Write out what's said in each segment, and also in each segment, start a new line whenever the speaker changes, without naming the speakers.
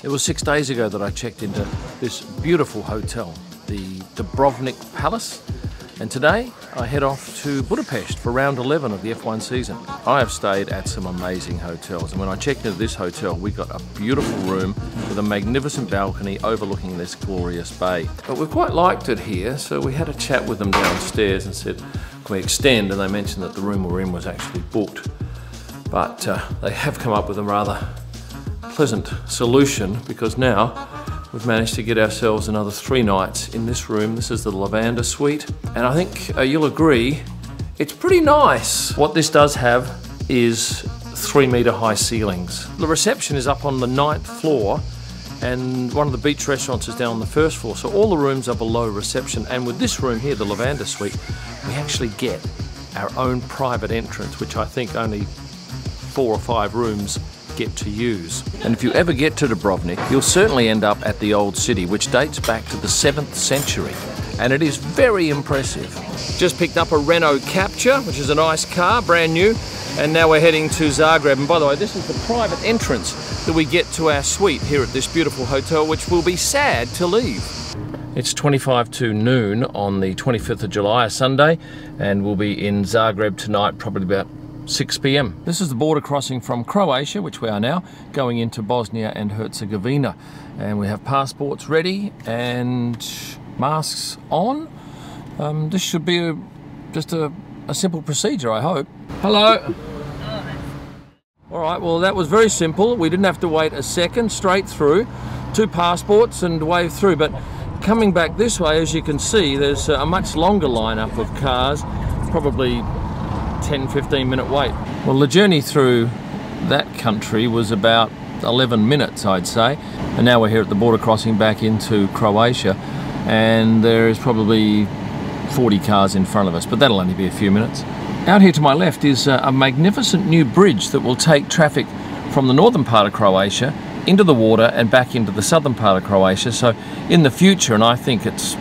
It was 6 days ago that I checked into this beautiful hotel, the Dubrovnik Palace, and today I head off to Budapest for round 11 of the F1 season. I have stayed at some amazing hotels, and when I checked into this hotel we got a beautiful room with a magnificent balcony overlooking this glorious bay. But we quite liked it here, so we had a chat with them downstairs and said, can we extend? And they mentioned that the room we're in was actually booked. But they have come up with a rather pleasant solution, because now we've managed to get ourselves another 3 nights in this room. This is the Lavanda Suite, and I think you'll agree it's pretty nice. What this does have is 3-metre high ceilings. The reception is up on the 9th floor, and one of the beach restaurants is down on the 1st floor, so all the rooms are below reception. And with this room here, the Lavanda Suite, we actually get our own private entrance, which I think only 4 or 5 rooms get to use. And if you ever get to Dubrovnik, you'll certainly end up at the old city, which dates back to the 7th century, and it is very impressive. Just picked up a Renault Capture, which is a nice car, brand new, and now we're heading to Zagreb. And by the way, this is the private entrance that we get to our suite here at this beautiful hotel, which will be sad to leave. It's 25 to noon on the 25th of July, a Sunday, and we'll be in Zagreb tonight, probably about 6 p.m. This is the border crossing from Croatia, which we are now, going into Bosnia and Herzegovina. And we have passports ready and masks on. This should be just a simple procedure, I hope. Hello. All right, well, that was very simple. We didn't have to wait a second, straight through, 2 passports and wave through. But coming back this way, as you can see, there's a much longer lineup of cars, probably 10-15 minute wait. Well, the journey through that country was about 11 minutes, I'd say, and now we're here at the border crossing back into Croatia, and there is probably 40 cars in front of us, but that'll only be a few minutes. Out here to my left is a magnificent new bridge that will take traffic from the northern part of Croatia into the water and back into the southern part of Croatia. So in the future, and I think it's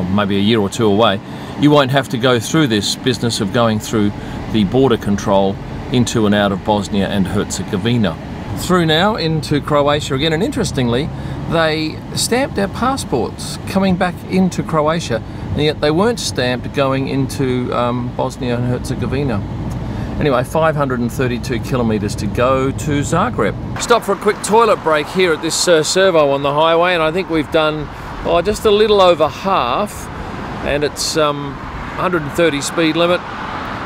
maybe a year or 2 away, you won't have to go through this business of going through the border control into and out of Bosnia and Herzegovina. Through now into Croatia again, and interestingly, they stamped our passports coming back into Croatia, and yet they weren't stamped going into Bosnia and Herzegovina. Anyway, 532 kilometres to go to Zagreb. Stop for a quick toilet break here at this servo on the highway, and I think we've done just a little over half, and it's 130 speed limit.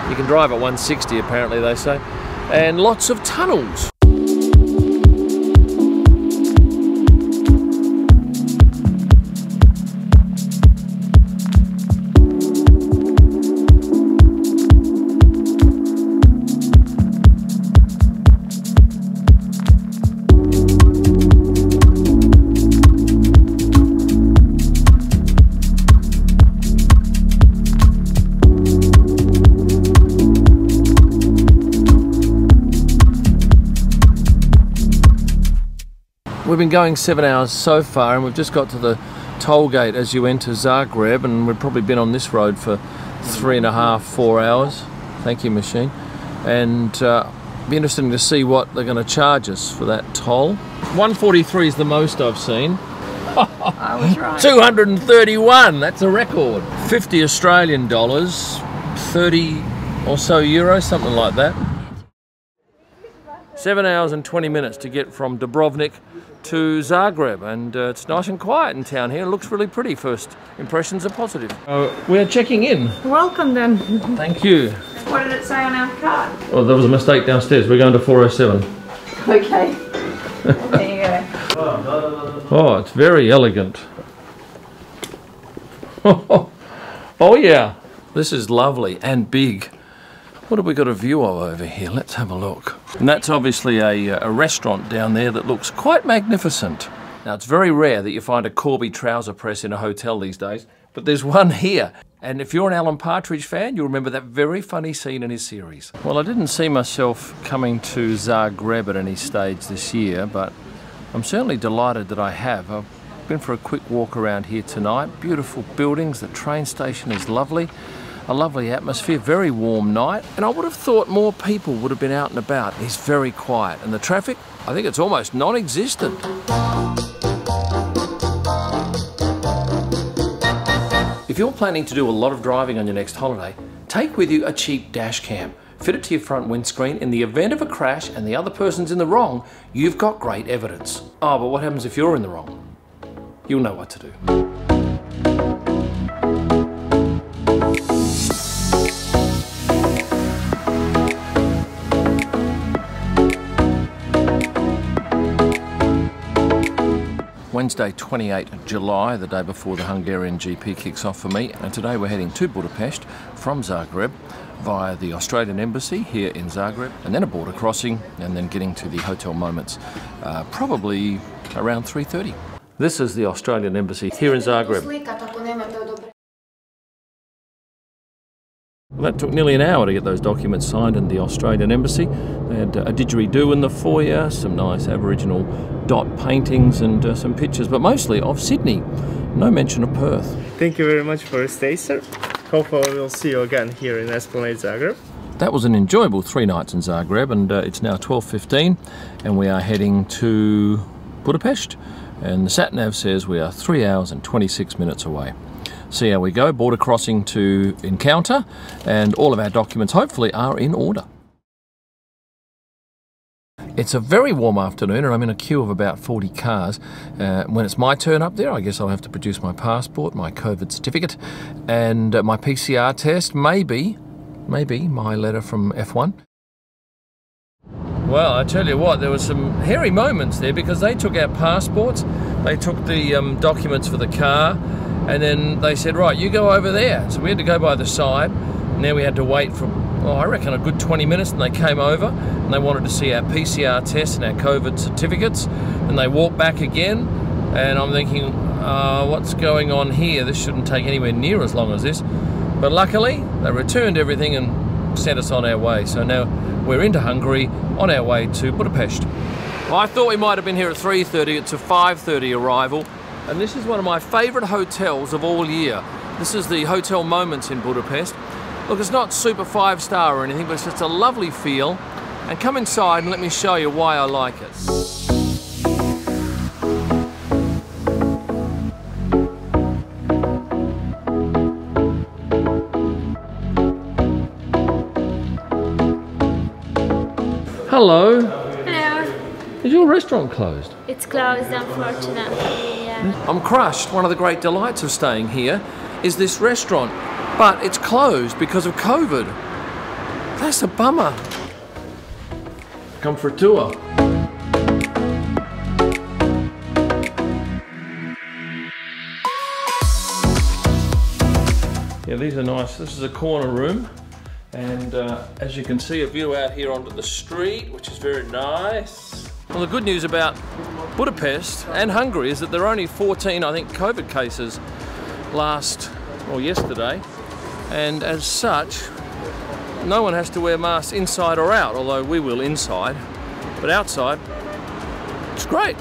You can drive at 160 apparently, they say, and lots of tunnels. We've been going 7 hours so far, and we've just got to the toll gate as you enter Zagreb, and we've probably been on this road for 3.5, 4 hours. Thank you, machine. And be interesting to see what they're going to charge us for that toll. 143 is the most I've seen.
I was right.
231, that's a record. 50 Australian dollars, 30 or so euros, something like that. 7 hours and 20 minutes to get from Dubrovnik to Zagreb, and it's nice and quiet in town here. It looks really pretty. First impressions are positive. We're checking in.
Welcome then.
Thank you.
What did it say on our card?
Oh, there was a mistake downstairs. We're going to 407.
Okay. There you go.
Oh, it's very elegant. Oh yeah, this is lovely and big. What have we got a view of over here? Let's have a look. And that's obviously a restaurant down there that looks quite magnificent. Now, it's very rare that you find a Corby trouser press in a hotel these days, but there's one here. And if you're an Alan Partridge fan, you'll remember that very funny scene in his series. Well, I didn't see myself coming to Zagreb at any stage this year, but I'm certainly delighted that I have. I've been for a quick walk around here tonight. Beautiful buildings, the train station is lovely. A lovely atmosphere, very warm night, and I would have thought more people would have been out and about. It's very quiet, and the traffic, I think it's almost non-existent. If you're planning to do a lot of driving on your next holiday, take with you a cheap dash cam. Fit it to your front windscreen. In the event of a crash and the other person's in the wrong, you've got great evidence. Oh, but what happens if you're in the wrong? You'll know what to do. Wednesday 28th of July, the day before the Hungarian GP kicks off for me, and today we're heading to Budapest from Zagreb via the Australian Embassy here in Zagreb, and then a border crossing, and then getting to the Hotel Moments probably around 3:30. This is the Australian Embassy here in Zagreb. Well, that took nearly an hour to get those documents signed in the Australian Embassy. They had a didgeridoo in the foyer, some nice Aboriginal dot paintings and some pictures, but mostly of Sydney. No mention of Perth.
Thank you very much for your stay, sir. Hopefully we'll see you again here in Esplanade Zagreb.
That was an enjoyable 3 nights in Zagreb, and it's now 12:15 and we are heading to Budapest, and the sat-nav says we are 3 hours and 26 minutes away. See how we go. Border crossing to encounter, and all of our documents hopefully are in order. It's a very warm afternoon and I'm in a queue of about 40 cars. When it's my turn up there, I guess I'll have to produce my passport, my COVID certificate, and my PCR test, maybe my letter from F1. Well, I tell you what, there were some hairy moments there because they took our passports, they took the documents for the car, and then they said, right, you go over there. So we had to go by the side, and then we had to wait for, I reckon, a good 20 minutes, and they came over, and they wanted to see our PCR tests and our COVID certificates, and they walked back again, and I'm thinking, what's going on here? This shouldn't take anywhere near as long as this. But luckily, they returned everything and sent us on our way. So now we're into Hungary, on our way to Budapest. Well, I thought we might have been here at 3:30, it's a 5:30 arrival. And this is one of my favourite hotels of all year. This is the Hotel Moments in Budapest. Look, it's not super 5-star or anything, but it's just a lovely feel. And come inside and let me show you why I like it. Hello.
Hello.
Is your restaurant closed?
It's closed, unfortunately, yeah.
I'm crushed. One of the great delights of staying here is this restaurant, but it's closed because of COVID. That's a bummer. Come for a tour. Yeah, these are nice. This is a corner room, and as you can see, a view out here onto the street, which is very nice. Well, the good news about Budapest and Hungary is that there are only 14, I think, COVID cases yesterday, and as such, no one has to wear masks inside or out, although we will inside, but outside, it's great.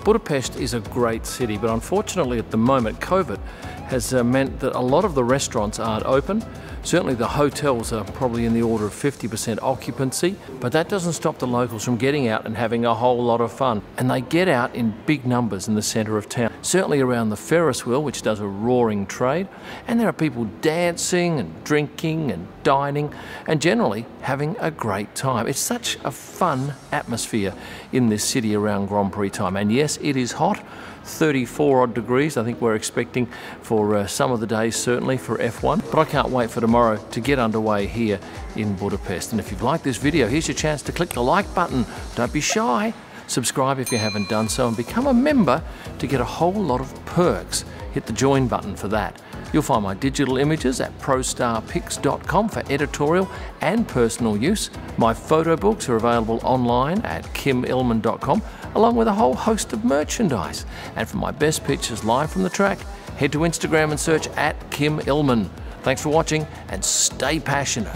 Budapest is a great city, but unfortunately at the moment, COVID has meant that a lot of the restaurants aren't open. Certainly the hotels are probably in the order of 50% occupancy, but that doesn't stop the locals from getting out and having a whole lot of fun. And they get out in big numbers in the centre of town. Certainly around the Ferris wheel, which does a roaring trade, and there are people dancing and drinking and dining and generally having a great time. It's such a fun atmosphere in this city around Grand Prix time. And yes, it is hot. 34 odd degrees I think we're expecting for some of the days, certainly for F1, but I can't wait for tomorrow to get underway here in Budapest. And if you've liked this video, here's your chance to click the like button. Don't be shy. Subscribe if you haven't done so, and become a member to get a whole lot of perks. Hit the join button for that. You'll find my digital images at prostarpics.com for editorial and personal use. My photo books are available online at kimillman.com, along with a whole host of merchandise. And for my best pictures live from the track, head to Instagram and search at Kim Illman. Thanks for watching, and stay passionate.